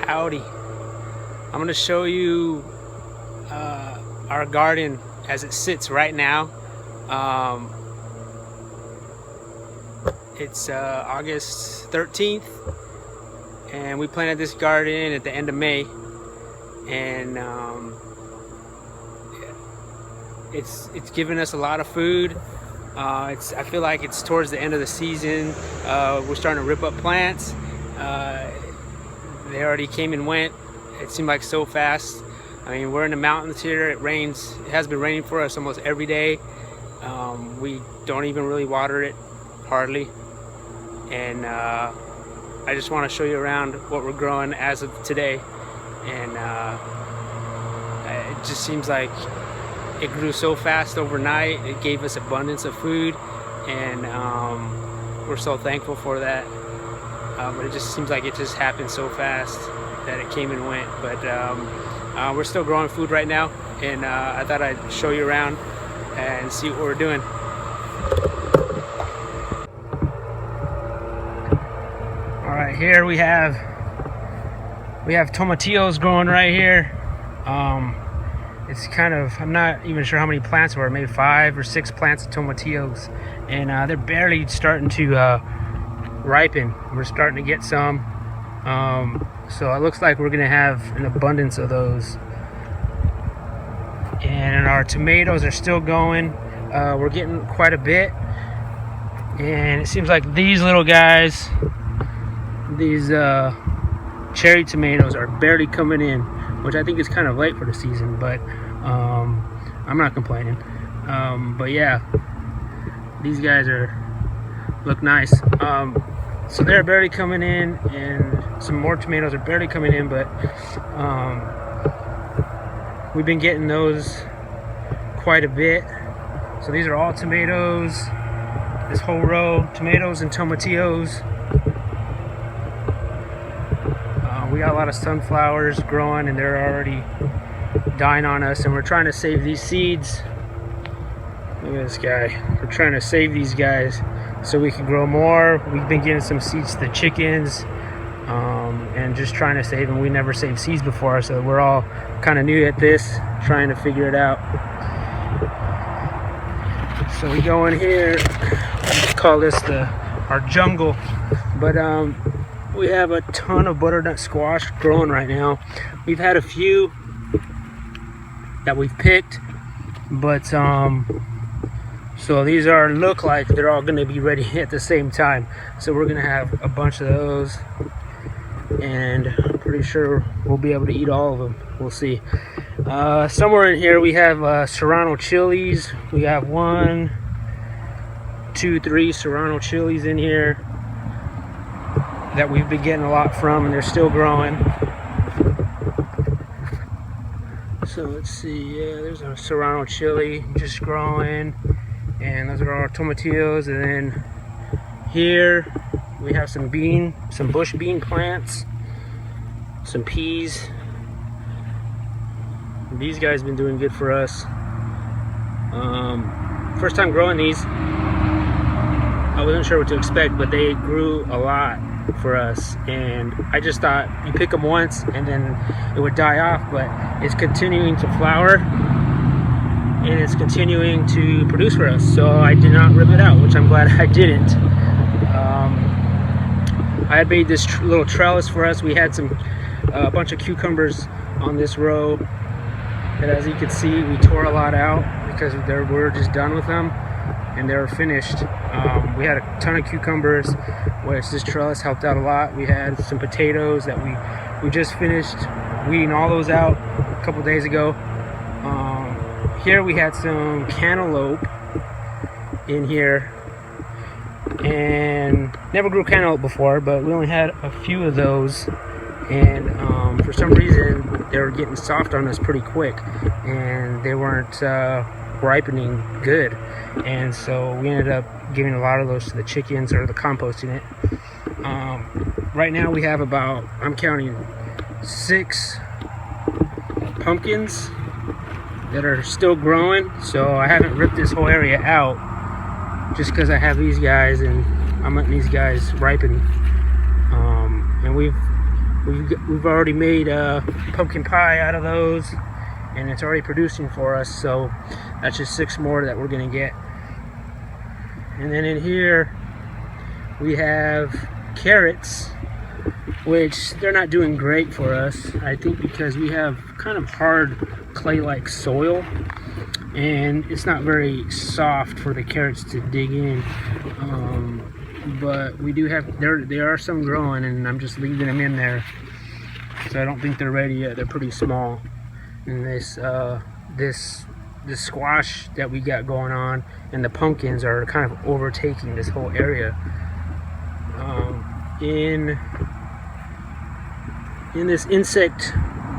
Howdy. I'm going to show you our garden as it sits right now. It's August 13th, and we planted this garden at the end of May, and it's given us a lot of food. I feel like it's towards the end of the season. We're starting to rip up plants. They already came and went. It seemed like so fast. I mean, we're in the mountains here. It rains. It has been raining for us almost every day. We don't even really water it, hardly. And I just want to show you around what we're growing as of today. And it just seems like it grew so fast overnight. It gave us abundance of food, and we're so thankful for that. But it just seems like it just happened so fast that it came and went. But we're still growing food right now, and I thought I'd show you around and see what we're doing. All right, here we have tomatillos growing right here. It's kind of, I'm not even sure how many plants were, maybe 5 or 6 plants of tomatillos, and they're barely starting to ripen. We're starting to get some, so it looks like we're gonna have an abundance of those. And our tomatoes are still going. We're getting quite a bit, and it seems like these little guys, these cherry tomatoes, are barely coming in, which I think is kind of late for the season, but I'm not complaining. But yeah, these guys look nice. So they're barely coming in, and some more tomatoes are barely coming in, but we've been getting those quite a bit. So these are all tomatoes, this whole row, tomatoes and tomatillos. We got a lot of sunflowers growing, and they're already dying on us, and we're trying to save these seeds. Look at this guy. We're trying to save these guys so we can grow more. We've been getting some seeds to the chickens, and just trying to save them. We never saved seeds before, so we're all kind of new at this, trying to figure it out. So we go in here, we call this our jungle, but we have a ton of butternut squash growing right now. We've had a few that we've picked, but so these look like they're all going to be ready at the same time. So we're going to have a bunch of those, and I'm pretty sure we'll be able to eat all of them. We'll see. Somewhere in here we have serrano chilies. We have 1, 2, 3 serrano chilies in here that we've been getting a lot from, and they're still growing. So let's see, yeah, there's a serrano chili just growing, and those are our tomatillos. And then here we have some bush bean plants, some peas. These guys have been doing good for us. First time growing these, I wasn't sure what to expect, but they grew a lot for us, and I just thought you pick them once and then it would die off, but it's continuing to flower and it's continuing to produce for us. So I did not rip it out, which I'm glad I didn't. I had made this little trellis for us. We had a bunch of cucumbers on this row that, as you can see, we tore a lot out because we're just done with them and they were finished. We had a ton of cucumbers, which this trellis helped out a lot. We had some potatoes that we just finished weeding all those out a couple days ago. Here we had some cantaloupe in here, and never grew cantaloupe before, but we only had a few of those, and for some reason they were getting soft on us pretty quick, and they weren't ripening good, and so we ended up giving a lot of those to the chickens, or the composting it. Right now we have about, I'm counting, 6 pumpkins that are still growing. So I haven't ripped this whole area out just because I have these guys and I'm letting these guys ripen. And we've we've already made pumpkin pie out of those, and it's already producing for us. So that's just 6 more that we're gonna get. And then in here we have carrots, which they're not doing great for us, I think, because we have kind of hard clay-like soil, and it's not very soft for the carrots to dig in. But we do have, there are some growing, and I'm just leaving them in there, so I don't think they're ready yet. They're pretty small. And this squash that we got going on and the pumpkins are kind of overtaking this whole area. In this insect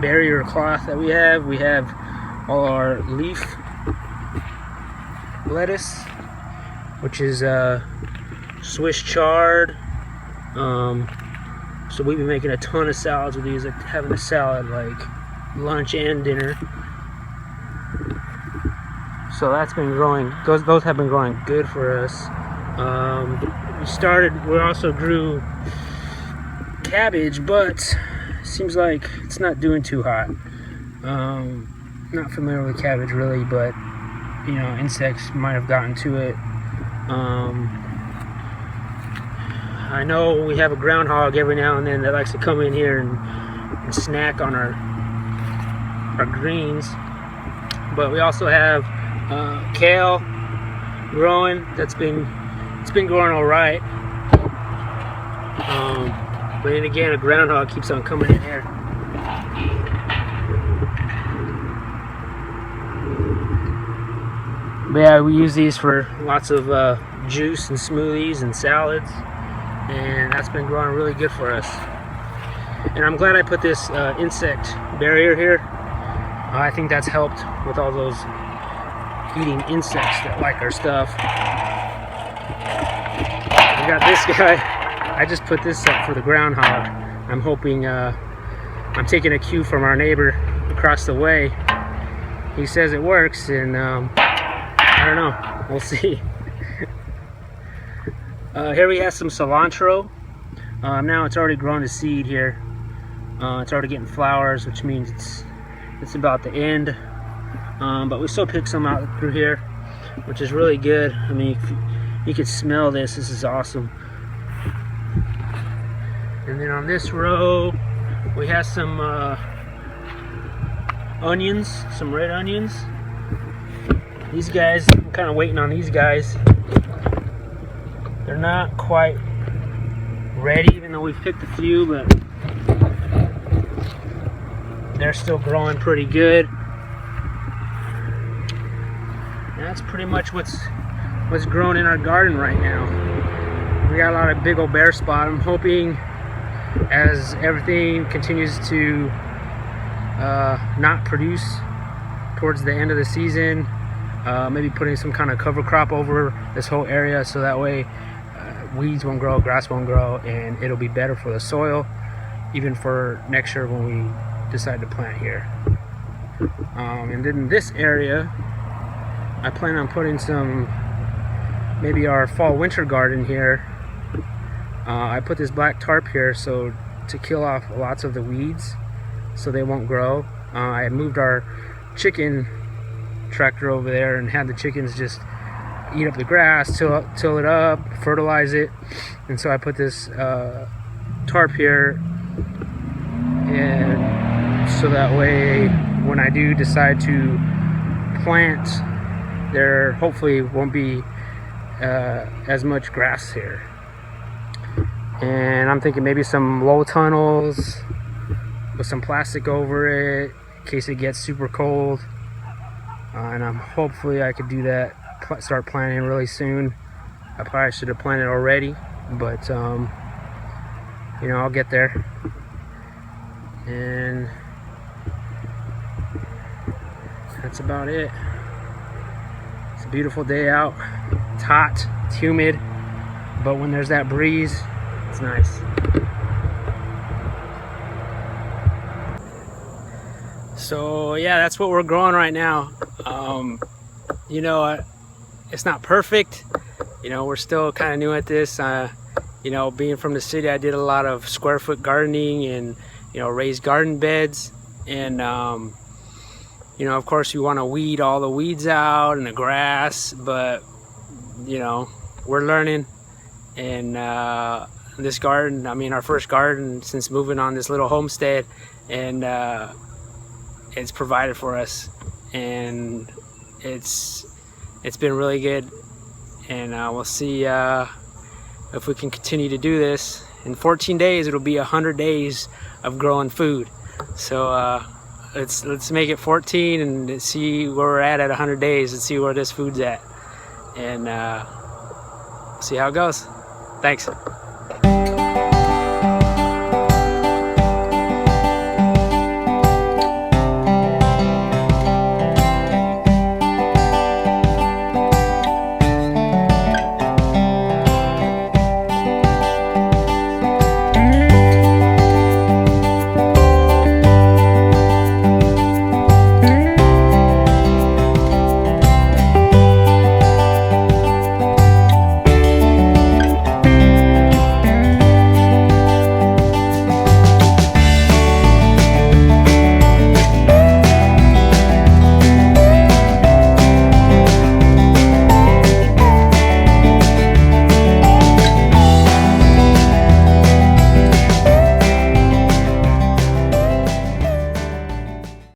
barrier cloth that we have all our leaf lettuce, which is Swiss chard. So we've been making a ton of salads with these, like having a salad like lunch and dinner. So that's been growing. Those have been growing good for us. We also grew cabbage, but it seems like it's not doing too hot. Not familiar with cabbage really, but you know, insects might have gotten to it. I know we have a groundhog every now and then that likes to come in here and snack on our greens, but we also have kale growing. It's been growing all right. But then again, a groundhog keeps on coming in here. But yeah, we use these for lots of juice and smoothies and salads, and that's been growing really good for us. And I'm glad I put this insect barrier here. I think that's helped with all those eating insects that like our stuff. We got this guy. I just put this up for the groundhog. I'm hoping, I'm taking a cue from our neighbor across the way. He says it works, and I don't know, we'll see. Here we have some cilantro. Now it's already grown to seed here. It's already getting flowers, which means it's about the end. But we still pick some out through here, which is really good. I mean, you can smell this. This is awesome. And then on this row, we have some onions, some red onions. These guys, I'm kind of waiting on these guys. They're not quite ready, even though we've picked a few, but they're still growing pretty good. And that's pretty much what's growing in our garden right now. We got a lot of big old bare spot. I'm hoping as everything continues to not produce towards the end of the season, maybe putting some kind of cover crop over this whole area, so that way weeds won't grow, grass won't grow, and it'll be better for the soil, even for next year when we decide to plant here. And then this area, I plan on putting maybe our fall winter garden here. I put this black tarp here so to kill off lots of the weeds so they won't grow. I moved our chicken tractor over there and had the chickens just eat up the grass, till it up, fertilize it. And so I put this tarp here, and so that way when I do decide to plant, there hopefully won't be as much grass here. And I'm thinking maybe some low tunnels with some plastic over it in case it gets super cold. And hopefully I could do that, start planting really soon. I probably should have planted already, but you know, I'll get there. And that's about it. It's a beautiful day out. It's hot, it's humid, but when there's that breeze, it's nice. So yeah, that's what we're growing right now. You know, it's not perfect. You know, we're still kind of new at this. You know, being from the city, I did a lot of square foot gardening and, you know, raised garden beds. And, you know, of course, you want to weed all the weeds out and the grass, but, you know, we're learning. And this garden, I mean, our first garden since moving on this little homestead, and it's provided for us. And it's been really good. And we'll see if we can continue to do this. In 14 days, it'll be 100 days of growing food. So let's make it 14 and see where we're at 100 days and see where this food's at. And see how it goes. Thanks.